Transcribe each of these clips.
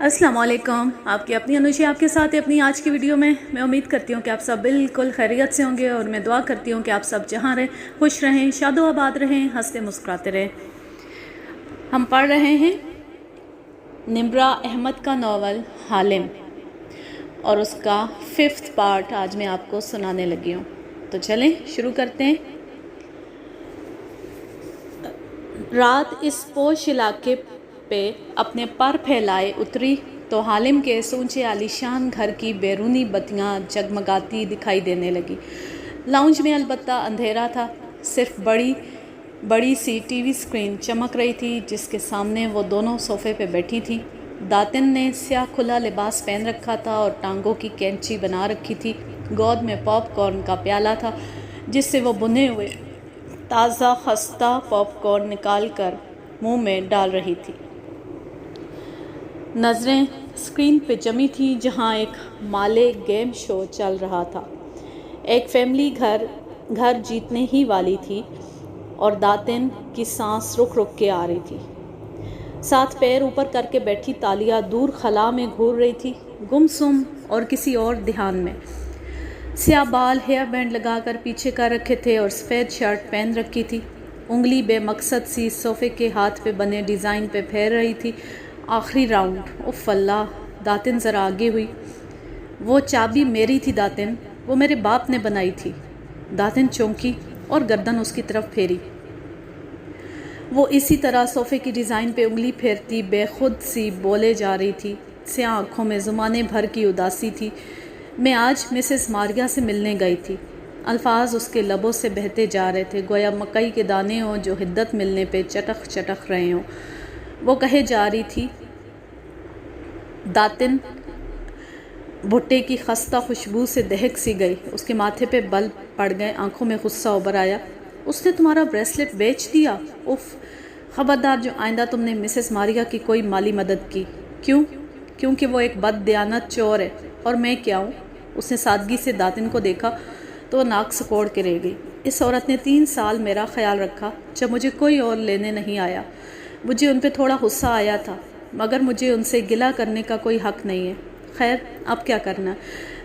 السلام علیکم، آپ کی اپنی انوشی آپ کے ساتھ اپنی آج کی ویڈیو میں امید کرتی ہوں کہ آپ سب بالکل خیریت سے ہوں گے، اور میں دعا کرتی ہوں کہ آپ سب جہاں رہیں خوش رہیں، شاد و آباد رہیں، ہنستے مسکراتے رہیں۔ ہم پڑھ رہے ہیں نمرہ احمد کا ناول حالم، اور اس کا 5th پارٹ آج میں آپ کو سنانے لگی ہوں۔ تو چلیں شروع کرتے ہیں۔ رات اس پوش علاقے پہ اپنے پر پھیلائے اتری تو حالم کے سونچے عالیشان گھر کی بیرونی بتیاں جگمگاتی دکھائی دینے لگی۔ لاؤنج میں البتہ اندھیرا تھا، صرف بڑی سی ٹی وی سکرین چمک رہی تھی جس کے سامنے وہ دونوں صوفے پہ بیٹھی تھیں۔ داتن نے سیاہ کھلا لباس پہن رکھا تھا اور ٹانگوں کی کینچی بنا رکھی تھی۔ گود میں پاپ کارن کا پیالہ تھا جس سے وہ بنے ہوئے تازہ خستہ پاپ کارن نکال کر منہ میں ڈال رہی تھی۔ نظریں اسکرین پہ جمی تھیں جہاں ایک مالے گیم شو چل رہا تھا۔ ایک فیملی گھر جیتنے ہی والی تھی اور داتن کی سانس رک کے آ رہی تھی۔ 7 پیر اوپر کر کے بیٹھی تالیہ دور خلا میں گھور رہی تھی، گمسم اور کسی اور دھیان میں۔ سیاہ بال ہیئر بینڈ لگا کر پیچھے کر رکھے تھے اور سفید شرٹ پہن رکھی تھی۔ انگلی بے مقصد سی صوفے کے ہاتھ پہ بنے ڈیزائن پہ پھیر رہی تھی۔ آخری راؤنڈ، اف اللہ! داتن ذرا آگے ہوئی۔ وہ چابی میری تھی داتن، وہ میرے باپ نے بنائی تھی۔ داتن چونکی اور گردن اس کی طرف پھیری۔ وہ اسی طرح صوفے کی ڈیزائن پہ انگلی پھیرتی بے خود سی بولے جا رہی تھی۔ سیاہ آنکھوں میں زمانے بھر کی اداسی تھی۔ میں آج مسز ماریا سے ملنے گئی تھی۔ الفاظ اس کے لبوں سے بہتے جا رہے تھے، گویا مکئی کے دانے ہوں جو حدت ملنے پہ چٹخ رہے ہوں۔ وہ کہے جا رہی تھی۔ داتن بھٹے کی خستہ خوشبو سے دہک سی گئی، اس کے ماتھے پہ بل پڑ گئے، آنکھوں میں غصہ ابھر آیا۔ اس نے تمہارا بریسلٹ بیچ دیا؟ اف! خبردار جو آئندہ تم نے مسز ماریا کی کوئی مالی مدد کی۔ کیوں؟ کیونکہ وہ ایک بد دیانت چور ہے، اور میں کیا ہوں؟ اس نے سادگی سے داتن کو دیکھا تو وہ ناک سکوڑ کے رہ گئی۔ اس عورت نے 3 سال میرا خیال رکھا جب مجھے کوئی اور لینے نہیں آیا۔ مجھے ان پہ تھوڑا غصہ آیا تھا، مگر مجھے ان سے گلہ کرنے کا کوئی حق نہیں ہے۔ خیر، اب کیا کرنا ہے؟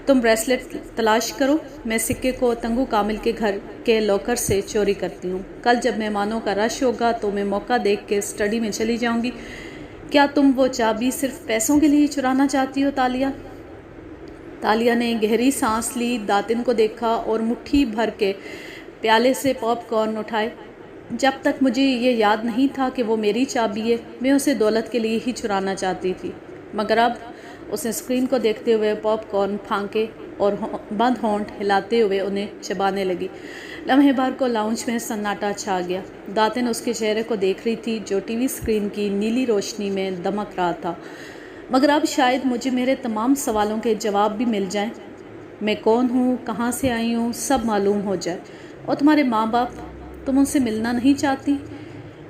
تم بریسلٹ تلاش کرو، میں سکے کو تنگو کامل کے گھر کے لاکر سے چوری کرتی ہوں۔ کل جب مہمانوں کا رش ہوگا تو میں موقع دیکھ کے اسٹڈی میں چلی جاؤں گی۔ کیا تم وہ چابی صرف پیسوں کے لیے چرانا چاہتی ہو تالیہ؟ تالیہ نے گہری سانس لی، داتن کو دیکھا اور مٹھی بھر کے پیالے سے پاپ کارن اٹھائے۔ جب تک مجھے یہ یاد نہیں تھا کہ وہ میری چابی ہے، میں اسے دولت کے لیے ہی چرانا چاہتی تھی، مگر اب… اس نے اسکرین کو دیکھتے ہوئے پاپ کارن پھانکے اور بند ہونٹ ہلاتے ہوئے انہیں چبانے لگی۔ لمحے بھر کو لاؤنج میں سناٹا چھا گیا۔ داتن اس کے چہرے کو دیکھ رہی تھی جو ٹی وی اسکرین کی نیلی روشنی میں دمک رہا تھا۔ مگر اب شاید مجھے میرے تمام سوالوں کے جواب بھی مل جائیں۔ میں کون ہوں، کہاں سے آئی ہوں، سب معلوم ہو جائے۔ اور تمہارے ماں باپ، تم ان سے ملنا نہیں چاہتی؟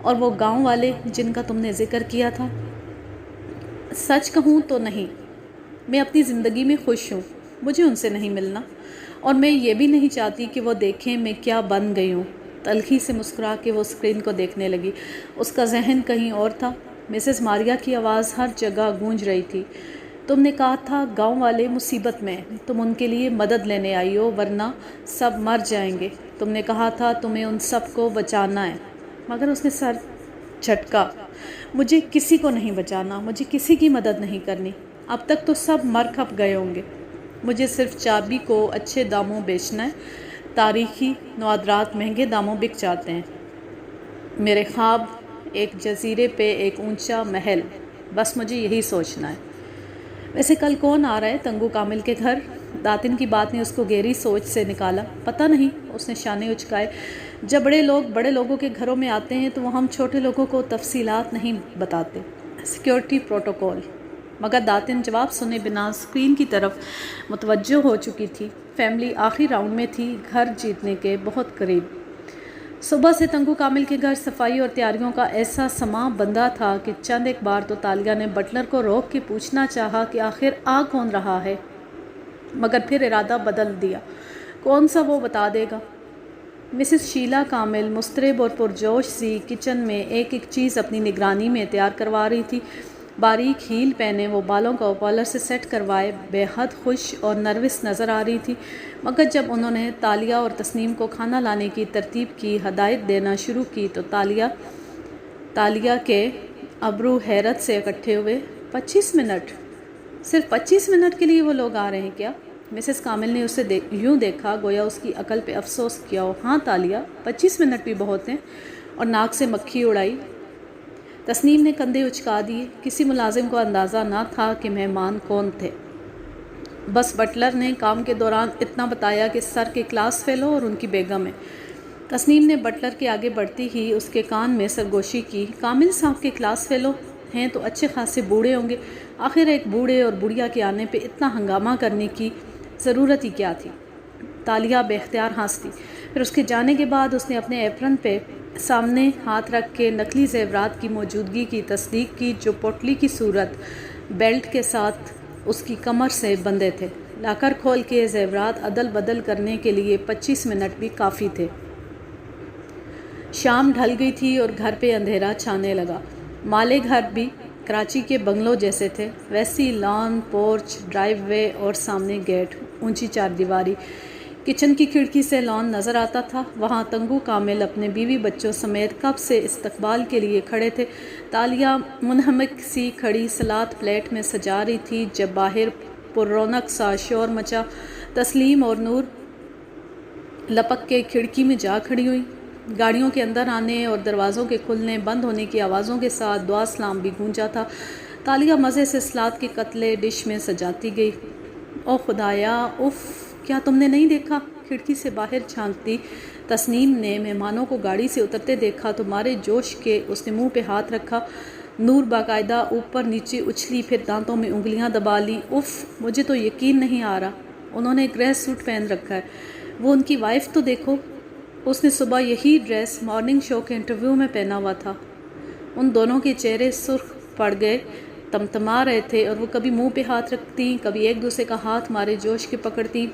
اور وہ گاؤں والے جن کا تم نے ذکر کیا تھا؟ سچ کہوں تو نہیں، میں اپنی زندگی میں خوش ہوں، مجھے ان سے نہیں ملنا، اور میں یہ بھی نہیں چاہتی کہ وہ دیکھیں میں کیا بن گئی ہوں۔ تلخی سے مسکرا کے وہ اسکرین کو دیکھنے لگی۔ اس کا ذہن کہیں اور تھا۔ مسز ماریا کی آواز ہر جگہ گونج رہی تھی۔ تم نے کہا تھا گاؤں والے مصیبت میں، تم ان کے لیے مدد لینے آئی ہو ورنہ سب مر جائیں گے۔ تم نے کہا تھا تمہیں ان سب کو بچانا ہے۔ مگر اس نے سر جھٹکا۔ مجھے کسی کو نہیں بچانا، مجھے کسی کی مدد نہیں کرنی، اب تک تو سب مر کھپ گئے ہوں گے۔ مجھے صرف چابی کو اچھے داموں بیچنا ہے۔ تاریخی نوادرات مہنگے داموں بک جاتے ہیں۔ میرے خواب ایک جزیرے پہ ایک اونچا محل، بس مجھے یہی سوچنا ہے۔ ویسے کل کون آ رہا ہے تنگو کامل کے گھر؟ داتن کی بات نے اس کو گہری سوچ سے نکالا۔ پتہ نہیں، اس نے شانے اچکائے۔ جب بڑے لوگ بڑے لوگوں کے گھروں میں آتے ہیں تو وہ ہم چھوٹے لوگوں کو تفصیلات نہیں بتاتے، سیکیورٹی پروٹوکول۔ مگر داتن جواب سنے بنا اسکرین کی طرف متوجہ ہو چکی تھی۔ فیملی آخری راؤنڈ میں تھی، گھر جیتنے کے بہت قریب۔ صبح سے تنگو کامل کے گھر صفائی اور تیاریوں کا ایسا سماں بندھا تھا کہ چند ایک بار تو تالیہ نے بٹلر کو روک کے پوچھنا چاہا کہ آخر آ کون رہا ہے، مگر پھر ارادہ بدل دیا۔ کون سا وہ بتا دے گا۔ مسز شیلا کامل مضطرب اور پرجوش سی کچن میں ایک ایک چیز اپنی نگرانی میں تیار کروا رہی تھی۔ باریک ہیل پہنے وہ بالوں کو کالر سے سیٹ کروائے بے حد خوش اور نروس نظر آ رہی تھی، مگر جب انہوں نے تالیہ اور تسنیم کو کھانا لانے کی ترتیب کی ہدایت دینا شروع کی تو تالیہ کے ابرو حیرت سے اکٹھے ہوئے۔ 25 منٹ؟ صرف 25 منٹ کے لیے وہ لوگ آ رہے ہیں کیا؟ مسز کامل نے اسے یوں دیکھا گویا اس کی عقل پہ افسوس کیا ہو۔ ہاں تالیہ، 25 منٹ بھی بہت ہیں، اور ناک سے مکھی اڑائی۔ تسنیم نے کندھے اچکا دیے۔ کسی ملازم کو اندازہ نہ تھا کہ مہمان کون تھے، بس بٹلر نے کام کے دوران اتنا بتایا کہ سر کے کلاس فیلو اور ان کی بیگم ہے۔ تسنیم نے بٹلر کے آگے بڑھتی ہی اس کے کان میں سرگوشی کی۔ کامل صاحب کے کلاس فیلو ہیں تو اچھے خاصے بوڑھے ہوں گے، آخر ایک بوڑھے اور بڑھیا کے آنے پہ اتنا ہنگامہ کرنے کی ضرورت ہی کیا تھی؟ تالیہ بے اختیار ہنس دی۔ پھر اس کے جانے کے بعد اس نے اپنے ایپرن پہ سامنے ہاتھ رکھ کے نقلی زیورات کی موجودگی کی تصدیق کی جو پوٹلی کی صورت بیلٹ کے ساتھ اس کی کمر سے بندھے تھے۔ لاکر کھول کے زیورات عدل بدل کرنے کے لیے 25 منٹ بھی کافی تھے۔ شام ڈھل گئی تھی اور گھر پہ اندھیرا چھانے لگا۔ مالے گھر بھی کراچی کے بنگلوں جیسے تھے، ویسی لان، پورچ، ڈرائیو وے اور سامنے گیٹ، اونچی چاردیواری۔ کچن کی کھڑکی سے لان نظر آتا تھا۔ وہاں تنگو کامل اپنے بیوی بچوں سمیت کب سے استقبال کے لیے کھڑے تھے۔ تالیہ منہمک سی کھڑی سلاد پلیٹ میں سجا رہی تھی جب باہر پر رونق سا شور مچا۔ تسلیم اور نور لپک کے کھڑکی میں جا کھڑی ہوئی۔ گاڑیوں کے اندر آنے اور دروازوں کے کھلنے بند ہونے کی آوازوں کے ساتھ دعا سلام بھی گونجا تھا۔ تالیہ مزے سے سلاد کے قطلے ڈش میں سجاتی گئی۔ او خدایا، اف، کیا تم نے نہیں دیکھا؟ کھڑکی سے باہر جھانکتی تسنیم نے مہمانوں کو گاڑی سے اترتے دیکھا تو مارے جوش کے اس نے منہ پہ ہاتھ رکھا۔ نور باقاعدہ اوپر نیچے اچھلی، پھر دانتوں میں انگلیاں دبا لیں۔ اف، مجھے تو یقین نہیں آ رہا، انہوں نے گرے سوٹ پہن رکھا ہے۔ وہ ان کی وائف تو دیکھو، اس نے صبح یہی ڈریس مارننگ شو کے انٹرویو میں پہنا ہوا تھا۔ ان دونوں کے چہرے سرخ پڑ گئے، تمتما رہے تھے، اور وہ کبھی منہ پہ ہاتھ رکھتی، کبھی ایک دوسرے کا ہاتھ مارے جوش کے پکڑتی۔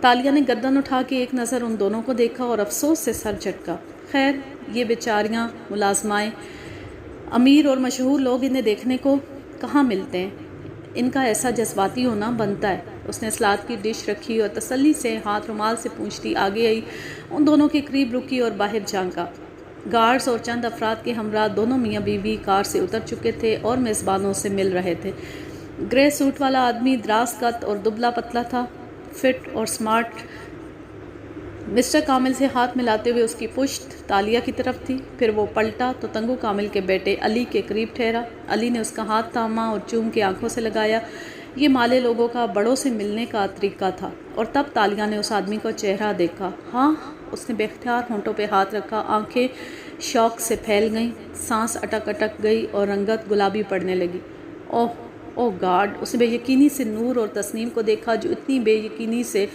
تالیہ نے گردن اٹھا کے ایک نظر ان دونوں کو دیکھا اور افسوس سے سر جھٹکا۔ خیر، یہ بیچاریاں ملازمائیں، امیر اور مشہور لوگ انہیں دیکھنے کو کہاں ملتے ہیں، ان کا ایسا جذباتی ہونا بنتا ہے۔ اس نے سلاد کی ڈش رکھی اور تسلی سے ہاتھ رومال سے پونچھتی آگے آئی، ان دونوں کے قریب رکی اور باہر جھانکا۔ گارڈز اور چند افراد کے ہمراہ دونوں میاں بیوی کار سے اتر چکے تھے اور میزبانوں سے مل رہے تھے۔ گرے سوٹ والا آدمی دراز قد اور دبلا پتلا تھا، فٹ اور سمارٹ۔ مسٹر کامل سے ہاتھ ملاتے ہوئے اس کی پشت تالیہ کی طرف تھی، پھر وہ پلٹا تو تنگو کامل کے بیٹے علی کے قریب ٹھہرا۔ علی نے اس کا ہاتھ تھاما اور چوم کے آنکھوں سے لگایا۔ یہ مالے لوگوں کا بڑوں سے ملنے کا طریقہ تھا، اور تب تالیہ نے اس آدمی کا چہرہ دیکھا۔ ہاں، اس نے بے اختیار ہونٹوں پہ ہاتھ رکھا، آنکھیں شوق سے پھیل گئیں، سانس اٹک اٹک گئی اور رنگت گلابی پڑنے لگی۔ اوہ گاڈ! اس نے بے یقینی سے نور اور تسنیم کو دیکھا جو اتنی بے یقینی سے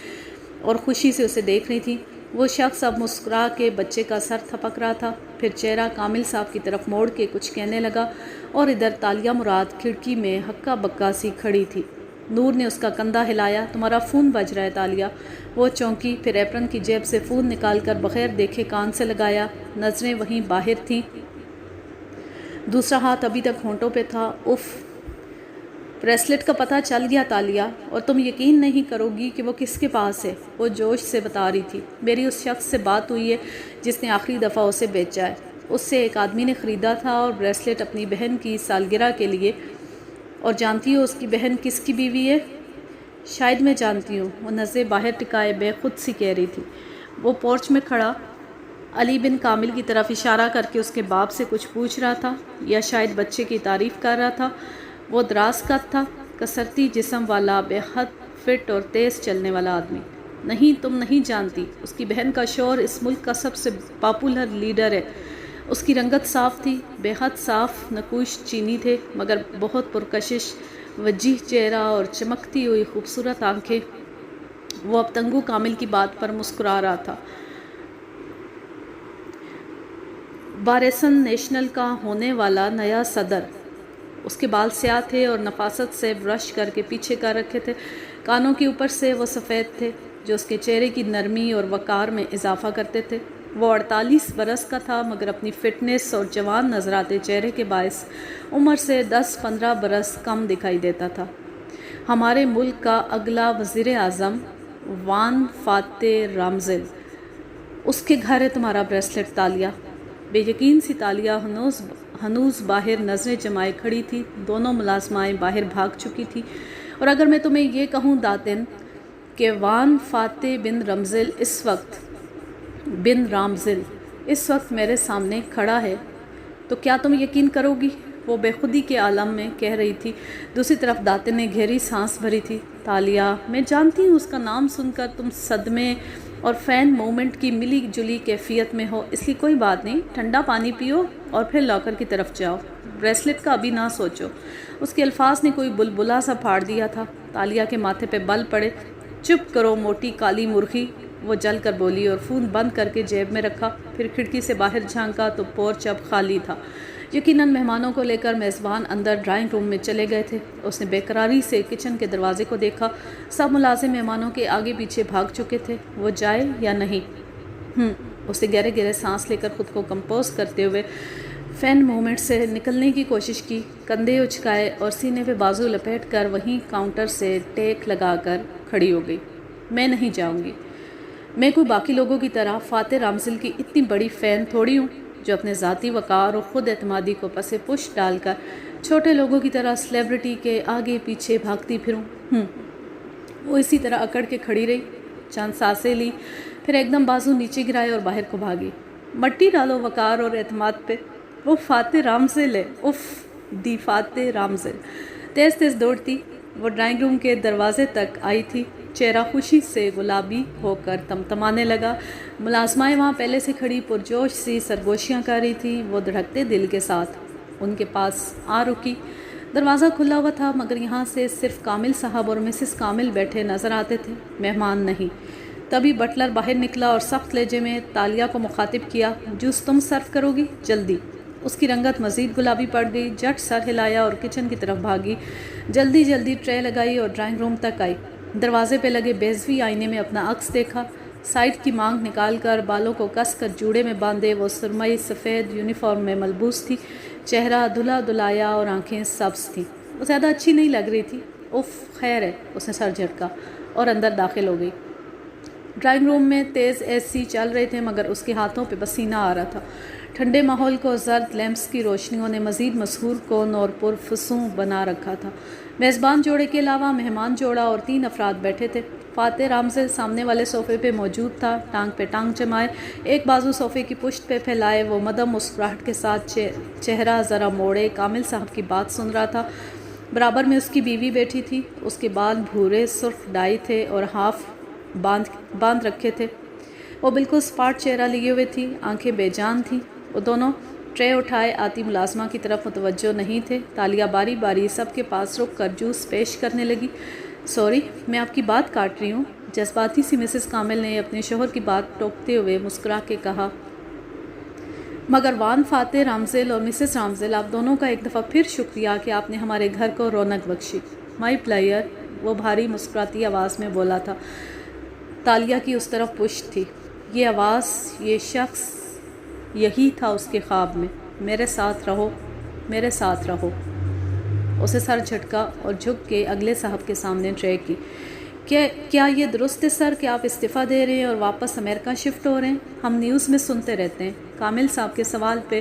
اور خوشی سے اسے دیکھ رہی تھی۔ وہ شخص اب مسکرا کے بچے کا سر تھپک رہا تھا، پھر چہرہ کامل صاحب کی طرف موڑ کے کچھ کہنے لگا، اور ادھر تالیہ مراد کھڑکی میں ہکا بکا سی کھڑی تھی۔ نور نے اس کا کندھا ہلایا۔ تمہارا فون بج رہا ہے تالیہ۔ وہ چونکی، پھر ایپرن کی جیب سے فون نکال کر بغیر دیکھے کان سے لگایا۔ نظریں وہیں باہر تھیں، دوسرا ہاتھ ابھی تک ہونٹوں پہ تھا۔ اف، بریسلٹ کا پتہ چل گیا تالیہ، اور تم یقین نہیں کرو گی کہ وہ کس کے پاس ہے، وہ جوش سے بتا رہی تھی۔ میری اس شخص سے بات ہوئی ہے جس نے آخری دفعہ اسے بیچا ہے، اس سے ایک آدمی نے خریدا تھا، اور بریسلٹ اپنی بہن کی سالگرہ کے لیے۔ اور جانتی ہو اس کی بہن کس کی بیوی ہے؟ شاید میں جانتی ہوں، وہ نظریں باہر ٹکائے بے خود سی کہہ رہی تھی۔ وہ پورچ میں کھڑا علی بن کامل کی طرف اشارہ کر کے اس کے باپ سے کچھ پوچھ رہا تھا، یا شاید بچے کی تعریف کر رہا تھا۔ وہ دراز قد تھا، کسرتی جسم والا، بے حد فٹ اور تیز چلنے والا آدمی۔ نہیں، تم نہیں جانتی، اس کی بہن کا شوہر اس ملک کا سب سے پاپولر لیڈر ہے۔ اس کی رنگت صاف تھی، بے حد صاف نقوش چینی تھے، مگر بہت پرکشش، وجیح چہرہ اور چمکتی ہوئی خوبصورت آنکھیں۔ وہ اب تنگو کامل کی بات پر مسکرا رہا تھا۔ بارسن نیشنل کا ہونے والا نیا صدر۔ اس کے بال سیاہ تھے اور نفاست سے برش کر کے پیچھے کر رکھے تھے۔ کانوں کے اوپر سے وہ سفید تھے جو اس کے چہرے کی نرمی اور وقار میں اضافہ کرتے تھے۔ وہ 48 برس کا تھا، مگر اپنی فٹنس اور جوان نظر آتے چہرے کے باعث عمر سے 10-15 برس کم دکھائی دیتا تھا۔ ہمارے ملک کا اگلا وزیر اعظم وان فاتح رامزل، اس کے گھر ہے تمہارا بریسلٹ تالیہ۔ بے یقین سی تالیہ ہنوز باہر نظریں جمائے کھڑی تھی۔ دونوں ملازمائیں باہر بھاگ چکی تھی، اور اگر میں تمہیں یہ کہوں داتن کہ وان فاتح بن رامزل اس وقت میرے سامنے کھڑا ہے تو کیا تم یقین کرو گی؟ وہ بے خودی کے عالم میں کہہ رہی تھی۔ دوسری طرف داتن نے گہری سانس بھری تھی۔ تالیہ، میں جانتی ہوں اس کا نام سن کر تم صدمے اور فین مومنٹ کی ملی جلی کیفیت میں ہو، اس لیے کوئی بات نہیں، ٹھنڈا پانی پیو اور پھر لاکر کی طرف جاؤ، بریسلٹ کا ابھی نہ سوچو۔ اس کے الفاظ نے کوئی بلبلا سا پھاڑ دیا تھا۔ تالیہ کے ماتھے پہ بل پڑے۔ چپ کرو موٹی کالی مرغی، وہ جل کر بولی اور فون بند کر کے جیب میں رکھا۔ پھر کھڑکی سے باہر جھانکا تو پورچ اب خالی تھا۔ یقیناً مہمانوں کو لے کر میزبان اندر ڈرائنگ روم میں چلے گئے تھے۔ اس نے بے قراری سے کچن کے دروازے کو دیکھا۔ سب ملازم مہمانوں کے آگے پیچھے بھاگ چکے تھے۔ وہ جائے یا نہیں؟ اس نے گہرے گہرے سانس لے کر خود کو کمپوز کرتے ہوئے فین مومنٹ سے نکلنے کی کوشش کی۔ کندھے اچکائے اور سینے پہ بازو لپیٹ کر وہیں کاؤنٹر سے ٹیک لگا کر کھڑی ہو گئی۔ میں نہیں جاؤں گی۔ میں کوئی باقی لوگوں کی طرح فاتح رامزل کی اتنی بڑی فین تھوڑی ہوں جو اپنے ذاتی وقار اور خود اعتمادی کو پس پش ڈال کر چھوٹے لوگوں کی طرح سیلیبریٹی کے آگے پیچھے بھاگتی پھروں۔ وہ اسی طرح اکڑ کے کھڑی رہی، چند سانسیں لی، پھر ایک دم بازو نیچے گرائے اور باہر کو بھاگی۔ مٹی ڈالو وقار اور اعتماد پہ، وہ فاتح رامزل ہے، اف دی فاتح رامزل۔ تیز تیز دوڑتی وہ ڈرائنگ روم کے دروازے تک آئی تھی۔ چہرہ خوشی سے گلابی ہو کر تمتمانے لگا۔ ملازمائیں وہاں پہلے سے کھڑی پرجوش سی سرگوشیاں کر رہی تھیں۔ وہ دھڑکتے دل کے ساتھ ان کے پاس آ رکی۔ دروازہ کھلا ہوا تھا، مگر یہاں سے صرف کامل صاحب اور مسز کامل بیٹھے نظر آتے تھے، مہمان نہیں۔ تبھی بٹلر باہر نکلا اور سخت لہجے میں تالیہ کو مخاطب کیا، جوس تم سرو کرو گی؟ جلدی۔ اس کی رنگت مزید گلابی پڑ گئی، جھٹ سر ہلایا اور کچن کی طرف بھاگی۔ جلدی جلدی ٹرے لگائی اور ڈرائنگ روم تک آئی۔ دروازے پہ لگے بیضوی آئینے میں اپنا عکس دیکھا۔ سائڈ کی مانگ نکال کر بالوں کو کس کر جوڑے میں باندھے وہ سرمئی سفید یونیفارم میں ملبوس تھی۔ چہرہ دھلا دھلایا اور آنکھیں سبز تھیں۔ وہ زیادہ اچھی نہیں لگ رہی تھی۔ اف خیر ہے، اس نے سر جھٹکا اور اندر داخل ہو گئی۔ ڈرائنگ روم میں تیز اے سی چل رہے تھے، مگر اس کے ہاتھوں پہ پسینہ آ رہا تھا۔ ٹھنڈے ماحول کو زرد لیمپس کی روشنیوں نے مزید مسحور کن اور پرفسوں بنا رکھا تھا۔ میزبان جوڑے کے علاوہ مہمان جوڑا اور 3 افراد بیٹھے تھے۔ فاتح رامزل سامنے والے صوفے پہ موجود تھا، ٹانگ پہ ٹانگ جمائے، ایک بازو صوفے کی پشت پہ پھیلائے۔ وہ مدھم مسکراہٹ کے ساتھ چہرہ ذرا موڑے کامل صاحب کی بات سن رہا تھا۔ برابر میں اس کی بیوی بیٹھی تھی۔ اس کے بال بھورے سرخ ڈائی تھے اور ہاف باندھ رکھے تھے۔ وہ بالکل سپاٹ چہرہ لیے ہوئے تھی، آنکھیں بے جان تھیں۔ وہ دونوں ٹرے اٹھائے آتی ملازمہ کی طرف متوجہ نہیں تھے۔ تالیہ باری باری سب کے پاس رک کر جوس پیش کرنے لگی۔ سوری، میں آپ کی بات کاٹ رہی ہوں، جذباتی سی مسز کامل نے اپنے شوہر کی بات ٹوکتے ہوئے مسکرا کے کہا۔ مگر وان فاتح رامزل اور مسز رامزل، آپ دونوں کا ایک دفعہ پھر شکریہ کہ آپ نے ہمارے گھر کو رونق بخشی۔ مائی پلیئر، وہ بھاری مسکراتی آواز میں بولا تھا۔ تالیہ کی اس طرف پشت تھی۔ یہ آواز، یہ شخص، یہی تھا اس کے خواب میں۔ میرے ساتھ رہو، میرے ساتھ رہو۔ اسے سر جھٹکا اور جھک کے اگلے صاحب کے سامنے ٹرے کی۔ کیا یہ درست ہے سر کہ آپ استعفیٰ دے رہے ہیں اور واپس امریکہ شفٹ ہو رہے ہیں؟ ہم نیوز میں سنتے رہتے ہیں۔ کامل صاحب کے سوال پہ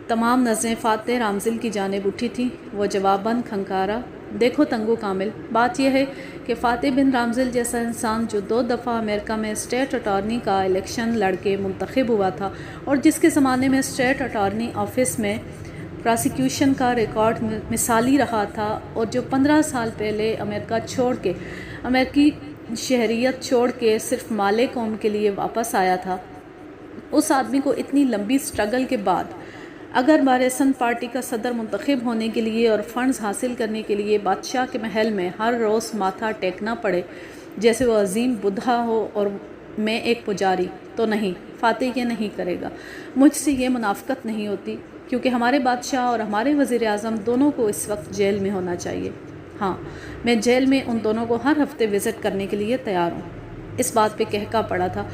تمام نظریں فاتح رامزل کی جانب اٹھی تھیں۔ وہ جواباً کھنکارا، دیکھو تنگو کامل، بات یہ ہے کہ فاتح بن رامزل جیسا انسان جو 2 دفعہ امریکہ میں اسٹیٹ اٹارنی کا الیکشن لڑ کے منتخب ہوا تھا اور جس کے زمانے میں اسٹیٹ اٹارنی آفس میں پراسیکیوشن کا ریکارڈ مثالی رہا تھا، اور جو 15 سال پہلے امریکی شہریت چھوڑ کے صرف مالے قوم کے لیے واپس آیا تھا، اس آدمی کو اتنی لمبی سٹرگل کے بعد اگر بارسن پارٹی کا صدر منتخب ہونے کے لیے اور فنڈز حاصل کرنے کے لیے بادشاہ کے محل میں ہر روز ماتھا ٹیکنا پڑے جیسے وہ عظیم بدھا ہو اور میں ایک پجاری، تو نہیں، فاتح یہ نہیں کرے گا۔ مجھ سے یہ منافقت نہیں ہوتی، کیونکہ ہمارے بادشاہ اور ہمارے وزیر اعظم دونوں کو اس وقت جیل میں ہونا چاہیے۔ ہاں، میں جیل میں ان دونوں کو ہر ہفتے وزٹ کرنے کے لیے تیار ہوں۔ اس بات پہ کہکا پڑا تھا۔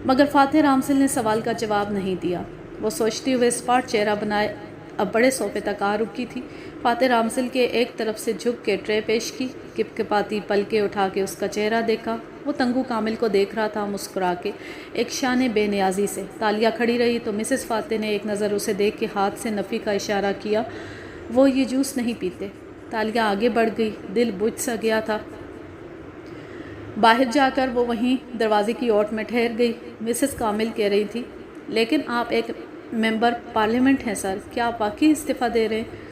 مگر فاتح رامسل نے سوال کا جواب نہیں دیا۔ وہ سوچتے ہوئے اسپاٹ چہرہ بنائے اب بڑے صوفے تک آ رکی تھی۔ فاتح رامسل کے ایک طرف سے جھک کے ٹرے پیش کی، کپکپاتی پلکیں اٹھا کے اس کا چہرہ دیکھا۔ وہ تنگو کامل کو دیکھ رہا تھا مسکرا کے، ایک شان بے نیازی سے۔ تالیہ کھڑی رہی تو مسز فاتح نے ایک نظر اسے دیکھ کے ہاتھ سے نفی کا اشارہ کیا۔ وہ یہ جوس نہیں پیتے۔ تالیہ آگے بڑھ گئی، دل بجھ سا گیا تھا۔ باہر جا کر وہ وہیں دروازے کی اوٹ میں ٹھہر گئی۔ مسز کامل کہہ رہی تھی، لیکن آپ ایک ممبر پارلیمنٹ ہیں سر، کیا آپ واقعی استعفیٰ دے رہے ہیں؟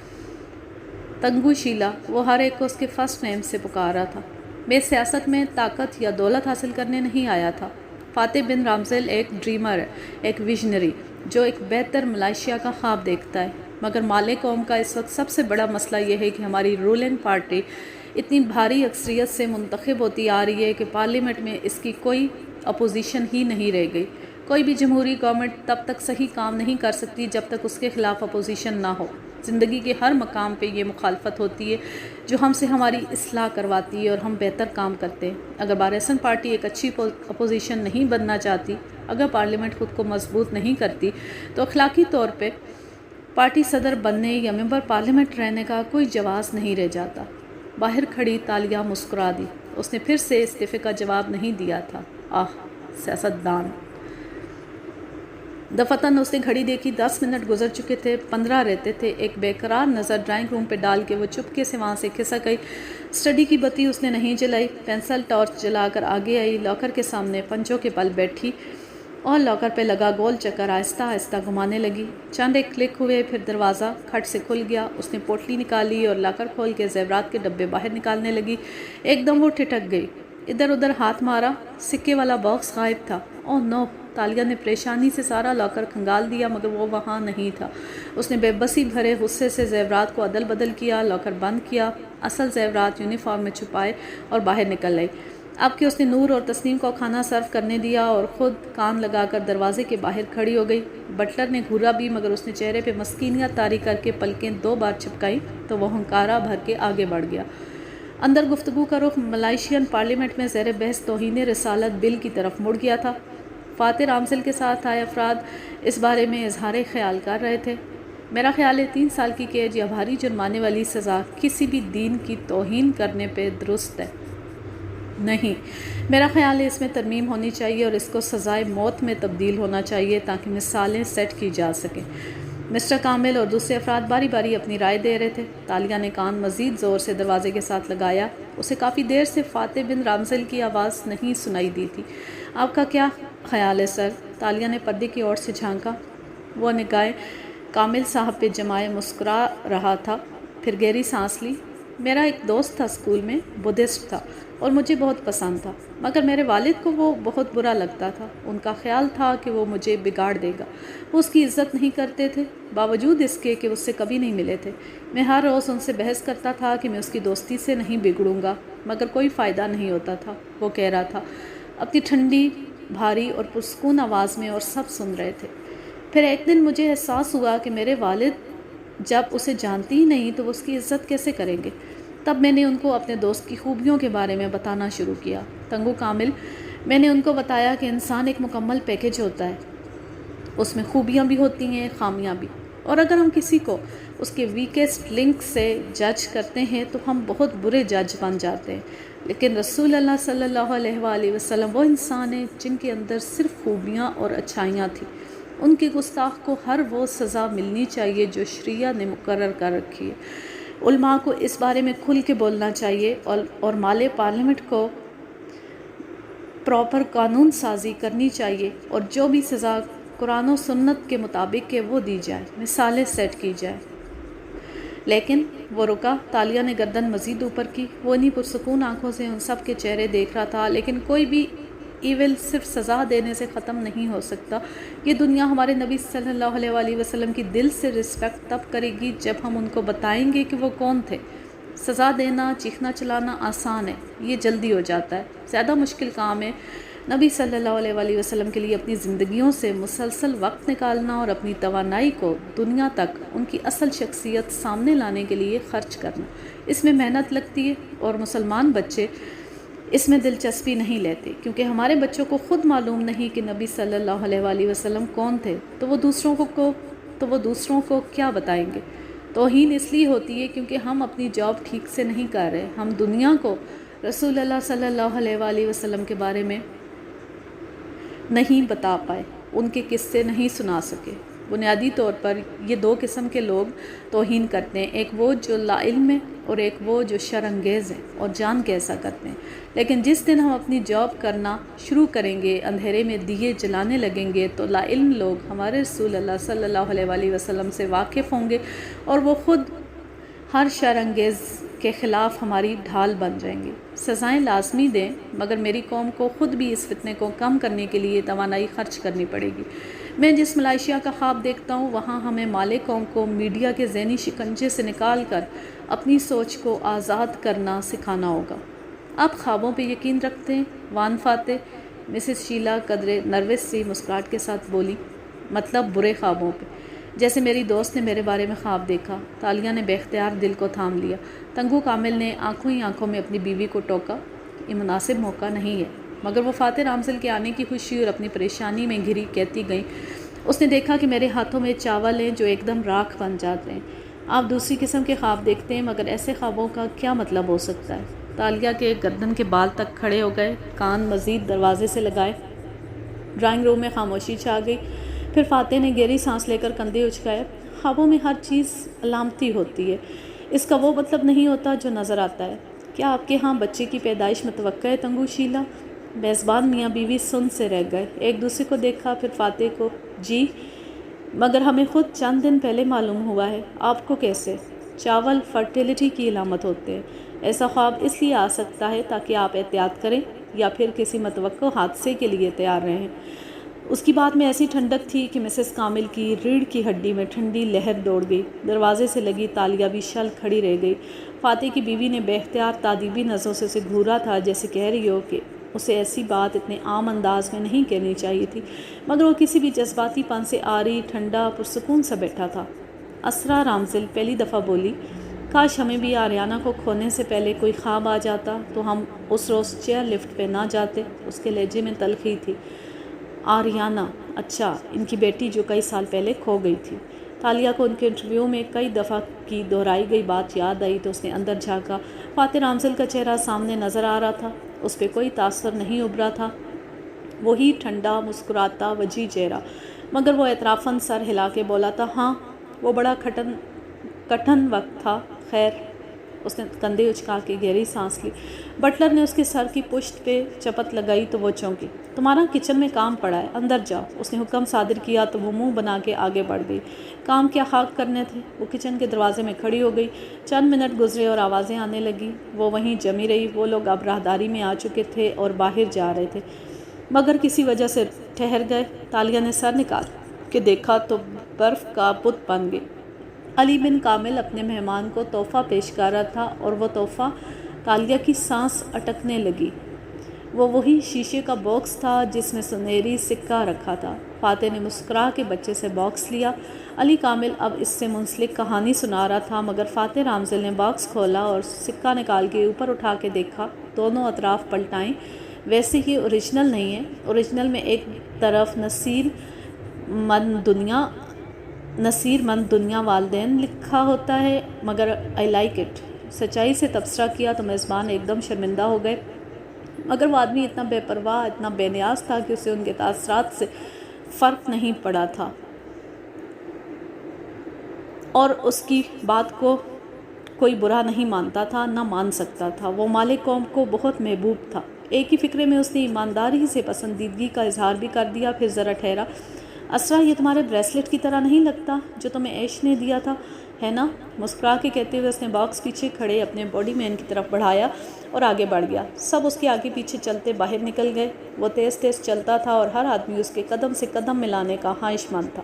تنگو شیلا، وہ ہر ایک کو اس کے فرسٹ نیم سے پکارا تھا۔ میں سیاست میں طاقت یا دولت حاصل کرنے نہیں آیا تھا۔ فاتح بن رامسل ایک ڈریمر ہے، ایک ویژنری جو ایک بہتر ملائیشیا کا خواب دیکھتا ہے۔ مگر مال قوم کا اس وقت سب سے بڑا مسئلہ یہ ہے کہ ہماری رولنگ پارٹی اتنی بھاری اکثریت سے منتخب ہوتی آ رہی ہے کہ پارلیمنٹ میں اس کی کوئی اپوزیشن ہی نہیں رہ گئی۔ کوئی بھی جمہوری گورنمنٹ تب تک صحیح کام نہیں کر سکتی جب تک اس کے خلاف اپوزیشن نہ ہو۔ زندگی کے ہر مقام پہ یہ مخالفت ہوتی ہے جو ہم سے ہماری اصلاح کرواتی ہے اور ہم بہتر کام کرتے ہیں۔ اگر بارسن پارٹی ایک اچھی اپوزیشن نہیں بننا چاہتی، اگر پارلیمنٹ خود کو مضبوط نہیں کرتی، تو اخلاقی طور پہ پارٹی صدر بننے یا ممبر پارلیمنٹ رہنے کا کوئی جواز نہیں رہ جاتا۔ باہر کھڑی تالیہ مسکرا دی۔ اس نے پھر سے استعفے کا جواب نہیں دیا تھا۔ سیاستدان! دفتن اس نے گھڑی دیکھی، 10 منٹ گزر چکے تھے، 15 رہتے تھے۔ ایک بے قرار نظر ڈرائنگ روم پہ ڈال کے وہ چپکے سے وہاں سے کھسک گئی۔ اسٹڈی کی بتی اس نے نہیں جلائی، پینسل ٹارچ جلا کر آگے آئی، لاکر کے سامنے پنجوں کے بل بیٹھی اور لاکر پہ لگا گول چکر آہستہ آہستہ گھمانے لگی۔ چند ایک کلک ہوئے، پھر دروازہ کھٹ سے کھل گیا۔ اس نے پوٹلی نکالی اور لاکر کھول کے زیورات کے ڈبے باہر نکالنے لگی۔ ایک دم وہ ٹھٹک گئی، ادھر ادھر ہاتھ مارا، سکے والا باکس غائب تھا۔ اوہ نو! تالیہ نے پریشانی سے سارا لاکر کھنگال دیا، مگر وہ وہاں نہیں تھا۔ اس نے بے بسی بھرے غصے سے زیورات کو عدل بدل کیا، لاکر بند کیا، اصل زیورات یونیفارم میں چھپائے اور باہر نکل آئی۔ اب کہ اس نے نور اور تسنیم کو کھانا سرو کرنے دیا اور خود کان لگا کر دروازے کے باہر کھڑی ہو گئی۔ بٹلر نے گھورا بھی، مگر اس نے چہرے پہ مسکینیت طاری کر کے پلکیں 2 بار چھپکائی تو وہ ہنکارا بھر کے آگے بڑھ گیا۔ اندر گفتگو کا رخ ملائیشین پارلیمنٹ میں زیر بحث توہین رسالت بل کی طرف مڑ گیا تھا۔ فاتح رامسل کے ساتھ آئے افراد اس بارے میں اظہار خیال کر رہے تھے۔ میرا خیال ہے 3 سال کی قید یا بھاری جرمانے والی سزا کسی بھی دین کی توہین کرنے پہ درست ہے۔ نہیں، میرا خیال ہے اس میں ترمیم ہونی چاہیے اور اس کو سزائے موت میں تبدیل ہونا چاہیے تاکہ مثالیں سیٹ کی جا سکیں۔ مسٹر کامل اور دوسرے افراد باری باری اپنی رائے دے رہے تھے۔ تالیہ نے کان مزید زور سے دروازے کے ساتھ لگایا۔ اسے کافی دیر سے فاتح بن رامسل کی آواز نہیں سنائی دی تھی۔ آپ کا کیا خیال ہے سر؟ تالیہ نے پردے کی اور سے جھانکا۔ وہ نگاہیں کامل صاحب پہ جمائے مسکرا رہا تھا، پھر گہری سانس لی۔ میرا ایک دوست تھا اسکول میں، بدھسٹ تھا اور مجھے بہت پسند تھا، مگر میرے والد کو وہ بہت برا لگتا تھا۔ ان کا خیال تھا کہ وہ مجھے بگاڑ دے گا۔ وہ اس کی عزت نہیں کرتے تھے، باوجود اس کے کہ اس سے کبھی نہیں ملے تھے۔ میں ہر روز ان سے بحث کرتا تھا کہ میں اس کی دوستی سے نہیں بگڑوں گا، مگر کوئی فائدہ نہیں ہوتا تھا، وہ کہہ رہا تھا اپنی ٹھنڈی، بھاری اور پرسکون آواز میں، اور سب سن رہے تھے۔ پھر ایک دن مجھے احساس ہوا کہ میرے والد جب اسے جانتی ہی نہیں تو وہ اس کی عزت کیسے کریں گے۔ تب میں نے ان کو اپنے دوست کی خوبیوں کے بارے میں بتانا شروع کیا۔ تنگو کامل، میں نے ان کو بتایا کہ انسان ایک مکمل پیکج ہوتا ہے، اس میں خوبیاں بھی ہوتی ہیں، خامیاں بھی، اور اگر ہم کسی کو اس کے ویکسٹ لنک سے جج کرتے ہیں تو ہم بہت برے جج بن جاتے ہیں۔ لیکن رسول اللہ صلی اللہ علیہ وآلہ وسلم وہ انسان ہیں جن کے اندر صرف خوبیاں اور اچھائیاں تھیں۔ ان کے گستاخ کو ہر وہ سزا ملنی چاہیے جو شریعہ نے مقرر کر رکھی ہے۔ علماء کو اس بارے میں کھل کے بولنا چاہیے اور مال پارلیمنٹ کو پراپر قانون سازی کرنی چاہیے، اور جو بھی سزا قرآن و سنت کے مطابق ہے وہ دی جائے، مثالیں سیٹ کی جائے۔ لیکن وہ رکا۔ تالیہ نے گردن مزید اوپر کی۔ وہ انہی پرسکون آنکھوں سے ان سب کے چہرے دیکھ رہا تھا۔ لیکن کوئی بھی ایول صرف سزا دینے سے ختم نہیں ہو سکتا۔ یہ دنیا ہمارے نبی صلی اللہ علیہ وآلہ وسلم کی دل سے رسپیکٹ تب کرے گی جب ہم ان کو بتائیں گے کہ وہ کون تھے۔ سزا دینا، چیخنا چلانا آسان ہے، یہ جلدی ہو جاتا ہے۔ زیادہ مشکل کام ہے نبی صلی اللہ علیہ وآلہ وسلم کے لیے اپنی زندگیوں سے مسلسل وقت نکالنا اور اپنی توانائی کو دنیا تک ان کی اصل شخصیت سامنے لانے کے لیے خرچ کرنا۔ اس میں محنت لگتی ہے، اور مسلمان بچے اس میں دلچسپی نہیں لیتے، کیونکہ ہمارے بچوں کو خود معلوم نہیں کہ نبی صلی اللہ علیہ وآلہ وسلم کون تھے، تو وہ دوسروں کو کیا بتائیں گے۔ توہین اس لیے ہوتی ہے کیونکہ ہم اپنی جاب ٹھیک سے نہیں کر رہے، ہم دنیا کو رسول اللہ صلی اللہ علیہ وآلہ وسلم کے بارے میں نہیں بتا پائے، ان کے قصے نہیں سنا سکے۔ بنیادی طور پر یہ دو قسم کے لوگ توہین کرتے ہیں، ایک وہ جو لا علم ہے اور ایک وہ جو شرانگیز ہیں اور جان کے ایسا کرتے ہیں۔ لیکن جس دن ہم اپنی جاب کرنا شروع کریں گے، اندھیرے میں دیے جلانے لگیں گے، تو لا علم لوگ ہمارے رسول اللہ صلی اللہ علیہ وآلہ وسلم سے واقف ہوں گے اور وہ خود ہر شرانگیز کے خلاف ہماری ڈھال بن جائیں گے۔ سزائیں لازمی دیں، مگر میری قوم کو خود بھی اس فتنے کو کم کرنے کے لیے توانائی خرچ کرنی پڑے گی۔ میں جس ملائیشیا کا خواب دیکھتا ہوں، وہاں ہمیں مال قوم کو میڈیا کے ذہنی شکنجے سے نکال کر اپنی سوچ کو آزاد کرنا سکھانا ہوگا۔ آپ خوابوں پہ یقین رکھتے ہیں؟ وان فاتح، مسز شیلا قدرے نروس سی مسکراہٹ کے ساتھ بولی۔ مطلب برے خوابوں پہ؟ جیسے میری دوست نے میرے بارے میں خواب دیکھا۔ تالیہ نے بے اختیار دل کو تھام لیا۔ تنگو کامل نے آنکھوں ہی آنکھوں میں اپنی بیوی کو ٹوکا۔ یہ مناسب موقع نہیں ہے۔ مگر وہ فاتح رامزل کے آنے کی خوشی اور اپنی پریشانی میں گھری کہتی گئی، اس نے دیکھا کہ میرے ہاتھوں میں چاول ہیں جو ایک دم راکھ بن جاتے ہیں۔ آپ دوسری قسم کے خواب دیکھتے ہیں، مگر ایسے خوابوں کا کیا مطلب ہو سکتا ہے؟ تالیہ کے گردن کے بال تک کھڑے ہو گئے، کان مزید دروازے سے لگائے۔ ڈرائنگ روم میں خاموشی چھا گئی۔ پھر فاتح نے گہری سانس لے کر کندھے اچکائے۔ خوابوں میں ہر چیز علامتی ہوتی ہے، اس کا وہ مطلب نہیں ہوتا جو نظر آتا ہے۔ کیا آپ کے ہاں بچے کی پیدائش متوقع ہے تنگو شیلا؟ میزبان میاں بیوی سن سے رہ گئے، ایک دوسرے کو دیکھا، پھر فاتح کو۔ جی، مگر ہمیں خود چند دن پہلے معلوم ہوا ہے۔ آپ کو کیسے؟ چاول فرٹیلٹی کی علامت ہوتے ہیں۔ ایسا خواب اس لیے آ سکتا ہے تاکہ آپ احتیاط کریں یا پھر کسی متوقع حادثے کے لیے تیار رہیں۔ اس کی بات میں ایسی ٹھنڈک تھی کہ مسز کامل کی ریڑھ کی ہڈی میں ٹھنڈی لہر دوڑ گئی۔ دروازے سے لگی تالیہ بھی شل کھڑی رہ گئی۔ فاتح کی بیوی نے بے اختیار تادیبی نظروں سے اسے گھورا تھا، جیسے کہہ رہی ہو کہ اسے ایسی بات اتنے عام انداز میں نہیں کہنی چاہیے تھی، مگر وہ کسی بھی جذباتی پن سے آری، ٹھنڈا، پرسکون سا بیٹھا تھا۔ اسرا رامزل پہلی دفعہ بولی، کاش ہمیں بھی آریانہ کو کھونے سے پہلے کوئی خواب آ جاتا تو ہم اس روز چیئر لفٹ پہ نہ جاتے۔ اس کے لہجے میں تلخی تھی۔ آریانہ، اچھا، ان کی بیٹی جو کئی سال پہلے کھو گئی تھی۔ تالیہ کو ان کے انٹرویو میں کئی دفعہ کی دہرائی گئی بات یاد آئی تو اس نے اندر جھانکا۔ فاتح رامزل کا چہرہ سامنے نظر آ رہا تھا، اس پہ کوئی تاثر نہیں ابھرا تھا، وہی ٹھنڈا مسکراتا وجیح چہرہ، مگر وہ اطرافاً سر ہلا کے بولا تھا، ہاں، وہ بڑا کٹھن وقت تھا۔ خیر، اس نے کندھے اچکا کے گہری سانس لی۔ بٹلر نے اس کے سر کی پشت پہ چپت لگائی تو وہ چونکی۔ تمہارا کچن میں کام پڑا ہے، اندر جاؤ۔ اس نے حکم صادر کیا تو وہ منہ بنا کے آگے بڑھ گئی۔ کام کیا خاک کرنے تھے؟ وہ کچن کے دروازے میں کھڑی ہو گئی۔ چند منٹ گزرے اور آوازیں آنے لگی، وہ وہیں جمی رہی۔ وہ لوگ اب راہداری میں آ چکے تھے اور باہر جا رہے تھے، مگر کسی وجہ سے ٹھہر گئے۔ تالیہ نے سر نکال کے دیکھا تو برف کا بت بن گئی۔ علی بن کامل اپنے مہمان کو تحفہ پیش کر رہا تھا اور وہ تحفہ، تالیہ کی سانس اٹکنے لگی۔ وہ وہی شیشے کا باکس تھا جس میں سنہری سکہ رکھا تھا۔ فاتح نے مسکرا کے بچے سے باکس لیا۔ علی کامل اب اس سے منسلک کہانی سنا رہا تھا، مگر فاتح رامزل نے باکس کھولا اور سکہ نکال کے اوپر اٹھا کے دیکھا، دونوں اطراف پلٹائیں۔ ویسے یہ اوریجنل نہیں ہے۔ اوریجنل میں ایک طرف نصیر مند دنیا والدین لکھا ہوتا ہے، مگر آئی لائک اٹ۔ سچائی سے تبصرہ کیا تو میزبان ایک دم شرمندہ ہو گئے، مگر وہ آدمی اتنا بے پرواہ، اتنا بے نیاز تھا کہ اسے ان کے تاثرات سے فرق نہیں پڑا تھا اور اس کی بات کو کوئی برا نہیں مانتا تھا، نہ مان سکتا تھا۔ وہ مالک قوم کو بہت محبوب تھا۔ ایک ہی فقرے میں اس نے ایمانداری سے پسندیدگی کا اظہار بھی کر دیا۔ پھر ذرا ٹھہرا۔ اسرا، یہ تمہارے بریسلٹ کی طرح نہیں لگتا جو تمہیں ایش نے دیا تھا، ہے نا؟ مسکرا کے کہتے ہوئے اس نے باکس پیچھے کھڑے اپنے باڈی مین کی طرف بڑھایا اور آگے بڑھ گیا۔ سب اس کے آگے پیچھے چلتے باہر نکل گئے۔ وہ تیز تیز چلتا تھا اور ہر آدمی اس کے قدم سے قدم ملانے کا خواہش مند تھا۔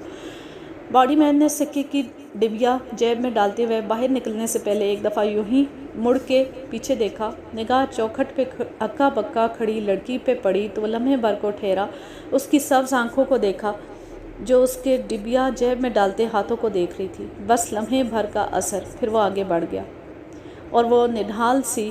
باڈی مین نے سکے کی ڈبیا جیب میں ڈالتے ہوئے باہر نکلنے سے پہلے ایک دفعہ یوں ہی مڑ کے پیچھے دیکھا۔ نگاہ چوکھٹ پہ اکا بکا کھڑی لڑکی پہ پڑی تو وہ لمحے بھر کو ٹھہرا، اس کی سبز آنکھوں کو دیکھا جو اس کے ڈبیا جیب میں ڈالتے ہاتھوں کو دیکھ رہی تھی۔ بس لمحے بھر کا اثر، پھر وہ آگے بڑھ گیا اور وہ نڈھال سی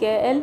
KL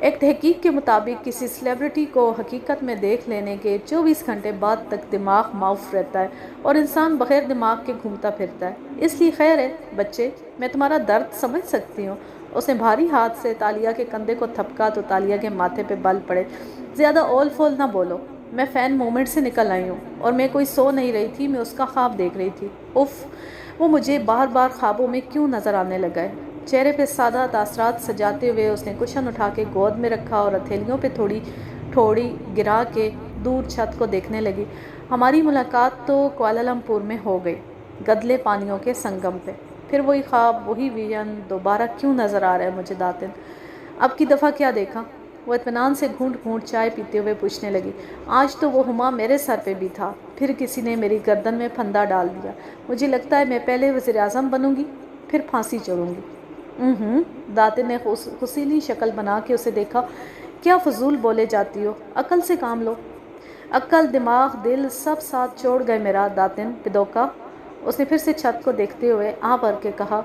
ایک تحقیق کے مطابق کسی سیلیبریٹی کو حقیقت میں دیکھ لینے کے 24 گھنٹے بعد تک دماغ معاف رہتا ہے اور انسان بغیر دماغ کے گھومتا پھرتا ہے۔ اس لیے خیر ہے بچے، میں تمہارا درد سمجھ سکتی ہوں۔ اس نے بھاری ہاتھ سے تالیہ کے کندھے کو تھپکا تو تالیہ کے ماتھے پہ بل پڑے۔ زیادہ اول فول نہ بولو، میں فین مومنٹ سے نکل آئی ہوں اور میں کوئی سو نہیں رہی تھی، میں اس کا خواب دیکھ رہی تھی۔ اف، وہ مجھے بار بار خوابوں میں کیوں نظر آنے لگا ہے؟ چہرے پہ سادہ تاثرات سجاتے ہوئے اس نے کشن اٹھا کے گود میں رکھا اور ہتھیلیوں پہ تھوڑی گرا کے دور چھت کو دیکھنے لگی۔ ہماری ملاقات تو کوالالمپور میں ہو گئی، گدلے پانیوں کے سنگم پہ۔ پھر وہی خواب، وہی ویژن دوبارہ کیوں نظر آ رہا ہے مجھے داتن؟ اب کی دفعہ کیا دیکھا؟ وہ اطمینان سے گھونٹ گھونٹ چائے پیتے ہوئے پوچھنے لگی۔ آج تو وہ ہما میرے سر پہ بھی تھا، پھر کسی نے میری گردن میں پھندا ڈال دیا۔ مجھے لگتا ہے میں پہلے وزیر اعظم بنوں گی، پھر پھانسی چڑھوں گی۔ داتن نے خسیلی شکل بنا کے اسے دیکھا۔ کیا فضول بولے جاتی ہو، عقل سے کام لو۔ عقل، دماغ، دل سب ساتھ چھوڑ گئے میرا داتن پدوکا۔ اس نے پھر سے چھت کو دیکھتے ہوئے آہ بھر کے کہا،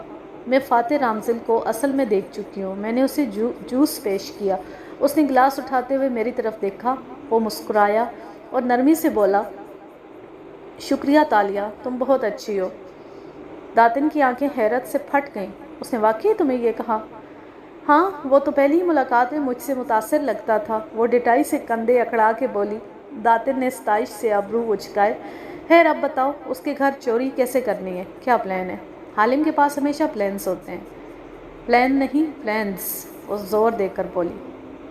میں فاتح رامزل کو اصل میں دیکھ چکی ہوں، میں نے اسے جوس پیش کیا۔ اس نے گلاس اٹھاتے ہوئے میری طرف دیکھا، وہ مسکرایا اور نرمی سے بولا، شکریہ تالیہ، تم بہت اچھی ہو۔ داتن کی آنکھیں حیرت سے پھٹ گئیں۔ اس نے واقعی تمہیں یہ کہا؟ ہاں، وہ تو پہلی ہی ملاقات میں مجھ سے متاثر لگتا تھا، وہ ڈٹائی سے کندھے اکڑا کے بولی۔ داتن نے ستائش سے ابرو اچکائے۔ خیر اب بتاؤ، اس کے گھر چوری کیسے کرنی ہے؟ کیا پلان ہے؟ حالم کے پاس ہمیشہ پلانس ہوتے ہیں۔ پلان نہیں، پلانس، وہ زور دے کر بولی۔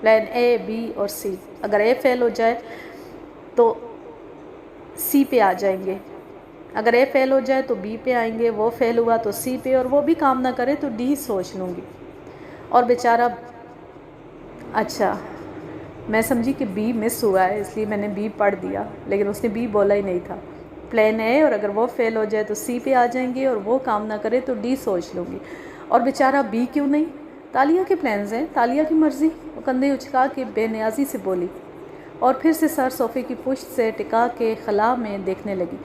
پلان اے، بی اور سی۔ اگر اے فیل ہو جائے تو سی پہ آ جائیں گے، اگر اے فیل ہو جائے تو بی پہ آئیں گے، وہ فیل ہوا تو سی پہ، اور وہ بھی کام نہ کرے تو ڈی سوچ لوں گی۔ اور بیچارہ، اچھا میں سمجھی کہ بی مس ہوا ہے، اس لیے میں نے بی پڑھ دیا، لیکن اس نے بی بولا ہی نہیں تھا۔ پلان اے، اور اگر وہ فیل ہو جائے تو سی پہ آ جائیں گے، اور وہ کام نہ کرے تو ڈی سوچ لوں گی۔ اور بیچارہ بی کیوں نہیں؟ تالیہ کے پلانز ہیں، تالیہ کی مرضی، وہ کندھے اچکا کے بے نیازی سے بولی، اور پھر سے سر صوفے کی پشت سے ٹکا کے خلا میں دیکھنے لگی۔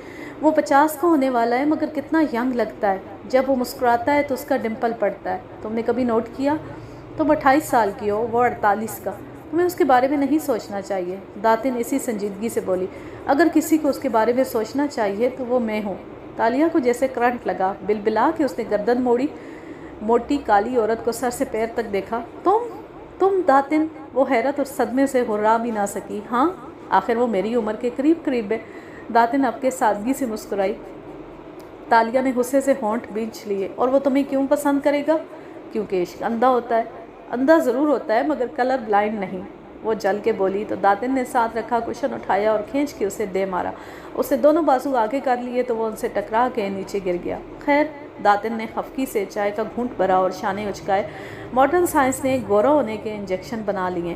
وہ 50 کا ہونے والا ہے مگر کتنا ینگ لگتا ہے، جب وہ مسکراتا ہے تو اس کا ڈمپل پڑتا ہے۔ تم نے کبھی نوٹ کیا؟ تم 28 سال کی ہو، وہ 48 کا، تمہیں اس کے بارے میں نہیں سوچنا چاہیے۔ داتن اسی سنجیدگی سے بولی، اگر کسی کو اس کے بارے میں سوچنا چاہیے تو وہ میں ہوں۔ تالیہ کو جیسے کرنٹ لگا، بلبلا کے اس نے گردن موڑی، موٹی کالی عورت کو سر سے پیر تک دیکھا۔ تم داتن؟ وہ حیرت اور صدمے سے ہرا بھی نہ سکی۔ ہاں، آخر وہ میری عمر کے قریب ہے۔ داتن اب کے سادگی سے مسکرائی۔ تالیہ نے غصے سے ہونٹ بھینچ لیے۔ اور وہ تمہیں کیوں پسند کرے گا؟ کیونکہ عشق اندھا ہوتا ہے۔ اندھا ضرور ہوتا ہے مگر کلر بلائنڈ نہیں، وہ جل کے بولی تو داتن نے ساتھ رکھا کشن اٹھایا اور کھینچ کے اسے دے مارا۔ اس نے دونوں بازو آگے کر لیے تو وہ ان سے ٹکرا کے نیچے گر گیا۔ خیر، داتن نے خفکی سے چائے کا گھونٹ بھرا اور شانے اچکائے۔ ماڈرن سائنس نے گورا ہونے کے انجیکشن بنا لیے،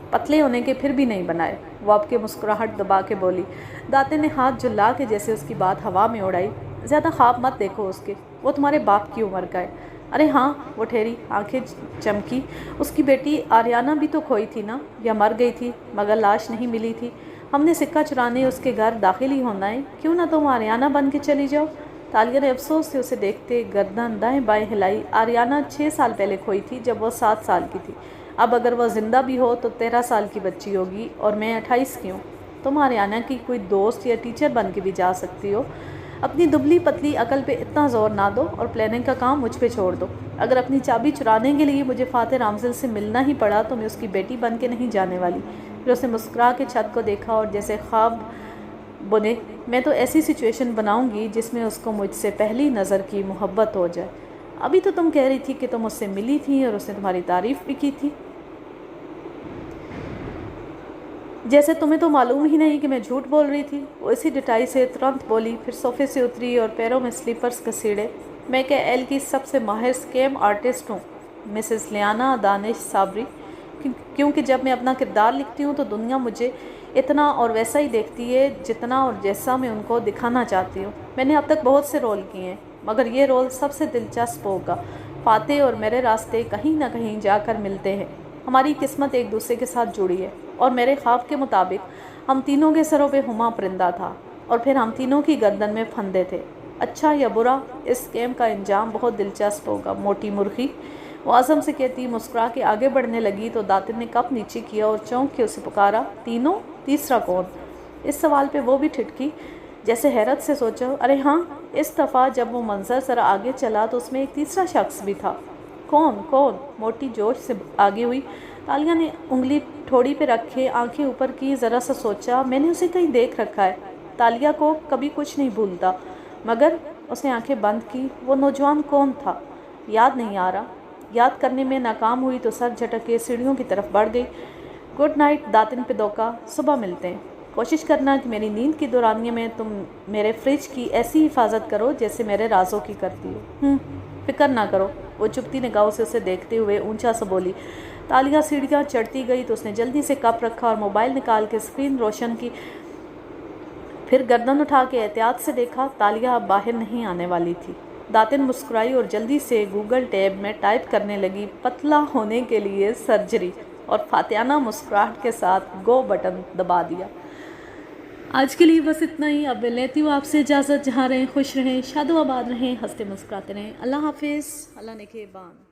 پتلے ہونے کے پھر بھی نہیں بنائے، وہ اب کے مسکراہٹ دبا کے بولی۔ داتن نے ہاتھ جھلا کے جیسے اس کی بات ہوا میں اڑائی۔ زیادہ خواب مت دیکھو اس کے، وہ تمہارے باپ کی عمر کا ہے۔ ارے ہاں، وہ ٹھہری، آنکھیں چمکی۔ اس کی بیٹی آریانہ بھی تو کھوئی تھی نا، یا مر گئی تھی مگر لاش نہیں ملی تھی۔ ہم نے سکہ چرانے اس کے گھر داخل ہی ہونا ہے، کیوں نہ تم آریانہ بن کے چلی جاؤ؟ تالیہ نے افسوس سے اسے دیکھتے گردن دائیں بائیں ہلائی۔ آریانہ 6 سال پہلے کھوئی تھی جب وہ 7 سال کی تھی، اب اگر وہ زندہ بھی ہو تو 13 سال کی بچی ہوگی، اور میں 28 کی ہوں۔ تم آریانہ کی کوئی دوست یا ٹیچر بن کے بھی جا سکتی ہو۔ اپنی دبلی پتلی عقل پہ اتنا زور نہ دو اور پلاننگ کا کام مجھ پہ چھوڑ دو۔ اگر اپنی چابی چرانے کے لیے مجھے فاتح رامزل سے ملنا ہی پڑا تو میں اس کی بیٹی بن کے نہیں جانے والی۔ پھر اس نے مسکرا کے چھت کو دیکھا اور جیسے خواب بنے، میں تو ایسی سچویشن بناؤں گی جس میں اس کو مجھ سے پہلی نظر کی محبت ہو جائے۔ ابھی تو تم کہہ رہی تھی کہ تم اس سے ملی تھی اور اس نے تمہاری تعریف بھی کی تھی، جیسے تمہیں تو معلوم ہی نہیں کہ میں جھوٹ بول رہی تھی۔ وہ اسی ڈٹائی سے ترنت بولی، پھر صوفے سے اتری اور پیروں میں سلیپرز گھسیڑے۔ میں کہ ایل کی سب سے ماہر اسکیم آرٹسٹ ہوں، مسز لیانا دانش صابری، کیونکہ جب میں اپنا کردار لکھتی ہوں تو دنیا مجھے اتنا اور ویسا ہی دیکھتی ہے جتنا اور جیسا میں ان کو دکھانا چاہتی ہوں۔ میں نے اب تک بہت سے رول کیے ہیں مگر یہ رول سب سے دلچسپ ہوگا۔ فاتح اور میرے راستے کہیں نہ کہیں جا کر ملتے ہیں، ہماری قسمت ایک دوسرے کے ساتھ جڑی ہے، اور میرے خواب کے مطابق ہم تینوں کے سروں پہ ہما پرندہ تھا اور پھر ہم تینوں کی گردن میں پھندے تھے۔ اچھا یا برا، اس گیم کا انجام بہت دلچسپ ہوگا، موٹی مرغی۔ وہ اعظم سے کہتی مسکرا کے آگے بڑھنے لگی تو داتن نے کپ نیچے کیا اور چونک کے اسے پکارا، تینوں؟ تیسرا کون؟ اس سوال پہ وہ بھی ٹھٹکی، جیسے حیرت سے سوچا، ارے ہاں، اس دفعہ جب وہ منظر ذرا آگے چلا تو اس میں ایک تیسرا شخص بھی تھا۔ کون کون؟ موٹی جوش سے آگے ہوئی۔ تالیہ نے انگلی ٹھوڑی پہ رکھے آنکھیں اوپر کی، ذرا سا سوچا، میں نے اسے کہیں دیکھ رکھا ہے۔ تالیہ کو کبھی کچھ نہیں بھولتا، مگر اس نے آنکھیں بند کی۔ وہ نوجوان کون تھا؟ یاد نہیں آ رہا۔ یاد کرنے میں ناکام ہوئی تو سر جھٹک کے سیڑھیوں کی طرف بڑھ گئی۔ گڈ نائٹ داتن پدوکا، صبح ملتے ہیں۔ کوشش کرنا کہ میری نیند کی دورانیے میں تم میرے فریج کی ایسی حفاظت کرو جیسے میرے رازوں کی کرتی ہو۔ فکر نہ کرو، وہ چپتی نگاہوں سے اسے دیکھتے ہوئے اونچا سا بولی۔ تالیہ سیڑھیاں چڑھتی گئی تو اس نے جلدی سے کپ رکھا اور موبائل نکال کے اسکرین روشن کی، پھر گردن اٹھا کے احتیاط سے دیکھا۔ تالیہ اب باہر نہیں آنے والی تھی۔ داتن مسکرائی اور جلدی سے گوگل ٹیب میں ٹائپ کرنے لگی، پتلا ہونے کے لیے سرجری، اور فاتحانہ مسکراہٹ کے ساتھ گو بٹن دبا دیا۔ آج کے لیے بس اتنا ہی۔ اب لیتی ہوں آپ سے اجازت۔ جہاں رہیں خوش رہیں، شاد و آباد رہیں، ہنستے مسکراتے رہیں۔ اللہ حافظ، اللہ نگہبان۔